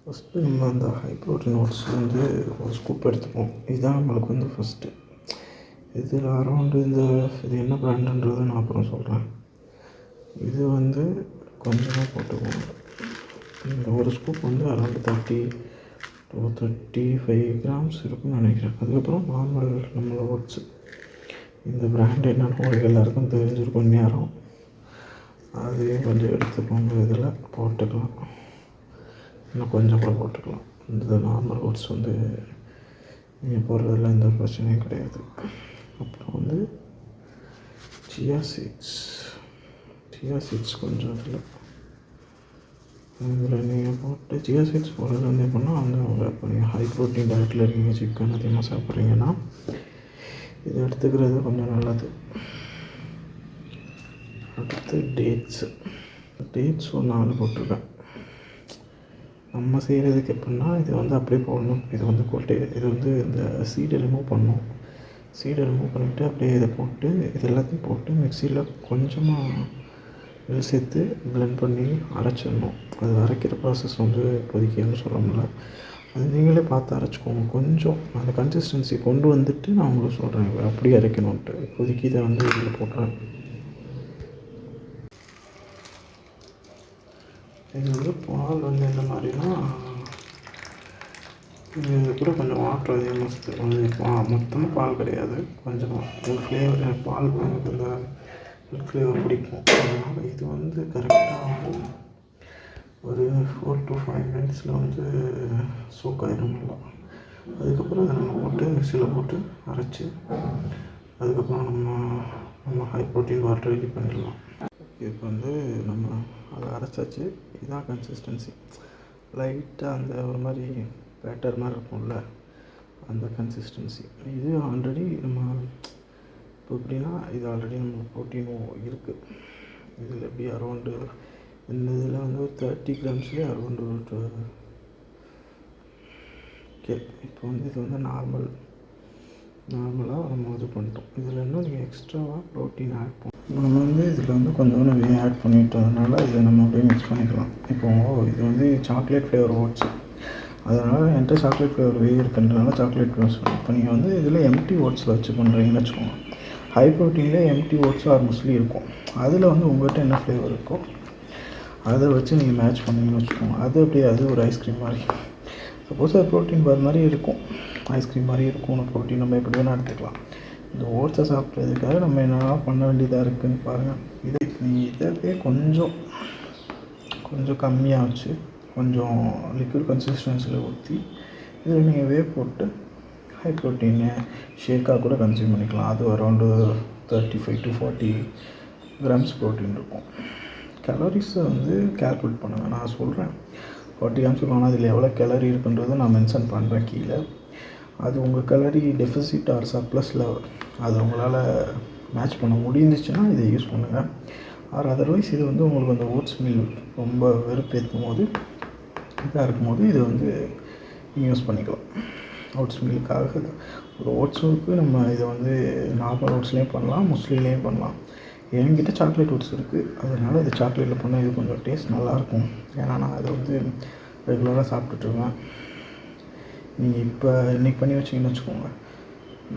First நம்ம அந்த high protein oats வந்து ஒரு ஸ்கூப் எடுத்துப்போம். இதுதான் நம்மளுக்கு வந்து ஃபஸ்ட்டு. இதில் அரௌண்டு இது என்ன ப்ராண்டுன்றது நான் அப்புறம் சொல்கிறேன். இது வந்து கொஞ்சமாக போட்டுக்குவோம். இந்த ஒரு ஸ்கூப் வந்து அரௌண்டு 35 கிராம்ஸ் இருக்குன்னு நினைக்கிறேன். அதுக்கப்புறம் நார்மல் நம்மளோட ஓட்ஸு. இந்த ப்ராண்ட் என்னென்னு உங்களுக்கு எல்லாேருக்கும் தெரிஞ்சிருக்கும் நேரம். அதையும் கொஞ்சம் எடுத்துக்கோங்க. இதில் போட்டுக்கலாம். இன்னும் கொஞ்சம் கூட போட்டுக்கலாம். இந்த நார்மல் ஓட்ஸ் வந்து நீங்கள் போடுறதுல எந்த பிரச்சனையும் கிடையாது. அப்புறம் வந்து சியா சீட்ஸ் கொஞ்சம் இதில் நீங்கள் போட்டு சியா சீட்ஸ் போடுறது வந்து எப்படின்னா வந்து இப்போ நீங்கள் ஹை ப்ரோட்டீன் டயட்டில் இருக்கீங்க, சிக்கன் அதிகமாக சாப்பிட்றீங்கன்னா இது எடுத்துக்கிறது கொஞ்சம் நல்லது. அடுத்து டேட்ஸ் ஒரு 4 போட்டிருக்கேன். நம்ம செய்கிறதுக்கு எப்படின்னா இது வந்து அப்படியே போடணும். இது வந்து இந்த சீடை ரிமூவ் பண்ணணும். சீடை ரிமூவ் பண்ணிவிட்டு அப்படியே இதை போட்டு இது எல்லாத்தையும் போட்டு மிக்சியில் கொஞ்சமாக இது சேர்த்து பிளெண்ட் பண்ணி அரைச்சிடணும். அது அரைக்கிற ப்ராசஸ் வந்து இப்போதைக்குன்னு சொல்ல முடியல. அது நீங்களே பார்த்து அரைச்சிக்கோங்க. கொஞ்சம் அந்த கன்சிஸ்டன்சி கொண்டு வந்துட்டு நான் உங்களுக்கு சொல்கிறேன் அப்படியே அரைக்கணுன்ட்டு. இப்போதைக்கு இதை வந்து இதில் போடுறேன். இது வந்து பால் வந்து எந்த மாதிரினா இது கூட கொஞ்சம் வாட்டர் அதிகமாக சேர்த்து மொத்தமாக பால் கிடையாது, கொஞ்சமாக ஒரு ஃப்ளேவர் பால் வந்து இந்த ஃப்ளேவர் பிடிக்கும். அதனால் இது வந்து கரெக்டாக ஒரு 4 to 5 மினிட்ஸில் வந்து சோக் ஆகிடும் நல்லா. அதுக்கப்புறம் அதை நம்ம போட்டு மிக்சியில் போட்டு அரைச்சி அதுக்கப்புறம் நம்ம ஹை ப்ரோட்டீன் வாட்டர் ரெடி பண்ணிடலாம். இப்போ வந்து நம்ம அதை அரைச்சாச்சு. இதுதான் கன்சிஸ்டன்சி. லைட்டாக அந்த ஒரு மாதிரி பேட்டர் மாதிரி இருக்கும்ல, அந்த கன்சிஸ்டன்சி. இது ஆல்ரெடி நம்ம இப்போ எப்படின்னா இது ஆல்ரெடி நம்ம ப்ரோட்டீனும் இருக்குது. இதில் எப்படி அரௌண்டு இந்த இதில் வந்து ஒரு 30 கிராம்ஸ்லேயே அரௌண்டு ஓகே. இப்போ வந்து இது வந்து நார்மலாக நம்ம இது பண்ணிட்டோம். இதில் இன்னும் நீங்கள் எக்ஸ்ட்ராவாக ப்ரோட்டீன் ஆட் பண்ணணும். நம்ம வந்து இதில் வந்து கொஞ்சம் வே ஆட் பண்ணிட்டதுனால இதை நம்ம அப்படியே மிக்ஸ் பண்ணிக்கலாம். இப்போது இது வந்து சாக்லேட் ஃப்ளேவர் ஓட்ஸு, அதனால் என்கிட்ட சாக்லேட் ஃப்ளேவர் வே இருக்குன்றதுனால சாக்லேட் ஃப்ளேவர்ஸ். இப்போ நீங்கள் வந்து இதில் எம்டி ஓட்ஸில் வச்சு பண்ணுறீங்கன்னு வச்சுக்கோங்க. ஹை ப்ரோட்டீனில் எம்டி ஓட்ஸ் ஆர் மோஸ்ட்லி இருக்கும். அதில் வந்து உங்கள்கிட்ட என்ன ஃப்ளேவர் இருக்கோ அதை வச்சு நீங்கள் மேட்ச் பண்ணிங்கன்னு வச்சுக்கோங்க. அது ஒரு ஐஸ்கிரீம் மாதிரி. சப்போஸ் அது ப்ரோட்டீன் பார் மாதிரி இருக்கும், ஐஸ்கிரீம் மாதிரி இருக்கும். ப்ரோட்டீன் நம்ம எப்படி வேணால் எடுத்துக்கலாம். இந்த ஓட்ஸை சாப்பிட்றதுக்காக நம்ம என்னெல்லாம் பண்ண வேண்டியதாக இருக்குதுன்னு பாருங்கள். இதே கொஞ்சம் கம்மியாக வச்சு கொஞ்சம் லிக்விட் கன்சிஸ்டன்சியில் ஊற்றி இதில் நீங்கள் போட்டு ஹை ப்ரோட்டீனு ஷேக்காக கூட கன்சியூம் பண்ணிக்கலாம். அது அரௌண்டு 35 to 40 கிராம்ஸ் ப்ரோட்டீன் இருக்கும். கேலரிஸை வந்து கால்குலேட் பண்ணுங்கள். நான் சொல்கிறேன் 40 கிராம்ஸ் இருக்கும். அதில் எவ்வளோ கேலரி இருக்குன்றதை நான் மென்ஷன் பண்ணுறேன் கீழே. அது உங்கள் கேலரி டெஃபிசிட் ஆர் சர்ப்ளஸில் அது உங்களால் மேட்ச் பண்ண முடிஞ்சிச்சுன்னா இதை யூஸ் பண்ணுங்கள். ஆர் அதர்வைஸ் இது வந்து உங்களுக்கு அந்த ஓட்ஸ் மீல் ரொம்ப வெறுப்பேற்றும் போது இதாக இருக்கும்போது இதை வந்து நீங்கள் யூஸ் பண்ணிக்கலாம். ஓட்ஸ் மீலுக்காக ஒரு ஓட்ஸுக்கு நம்ம இதை வந்து நார்மல் ஓட்ஸ்லேயும் பண்ணலாம், முஸ்லிலையும் பண்ணலாம். என்கிட்ட சாக்லேட் ஓட்ஸ் இருக்குது, அதனால் இது சாக்லேட்டில் பண்ணால் இது கொஞ்சம் டேஸ்ட் நல்லாயிருக்கும். ஏன்னா நான் அதை வந்து ரெகுலராக சாப்பிட்டுட்ருவேன். நீங்கள் இன்றைக்கி பண்ணி வச்சிங்கன்னு வச்சுக்கோங்க,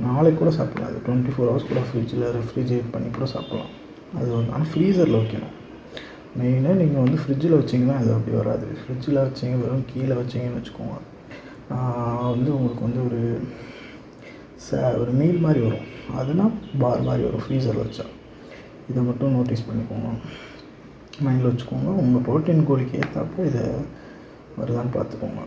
நாளைக்கு கூட சாப்பிட்லாம். அது 24 ஹவர்ஸ் கூட ஃப்ரிட்ஜில் ரெஃப்ரிஜரேட் பண்ணி கூட சாப்பிட்லாம். அது வந்து ஆனால் ஃப்ரீசரில் வைக்கணும். மெயினாக நீங்கள் வந்து ஃப்ரிட்ஜில் வச்சிங்கன்னா அது அப்படி வராது. ஃப்ரிட்ஜில் வச்சிங்க வெறும் கீழே வச்சிங்கன்னு வச்சுக்கோங்க, வந்து உங்களுக்கு வந்து ஒரு மீல் மாதிரி வரும். அதுனா பார் மாதிரி வரும் ஃப்ரீசரில் வச்சா. இதை மட்டும் நோட்டீஸ் பண்ணிக்கோங்க, மைண்டில் வச்சுக்கோங்க. உங்கள் ப்ரோட்டீன் கோலிக்கு ஏற்றாப்போ இதை வருதான்னு பார்த்துக்கோங்க.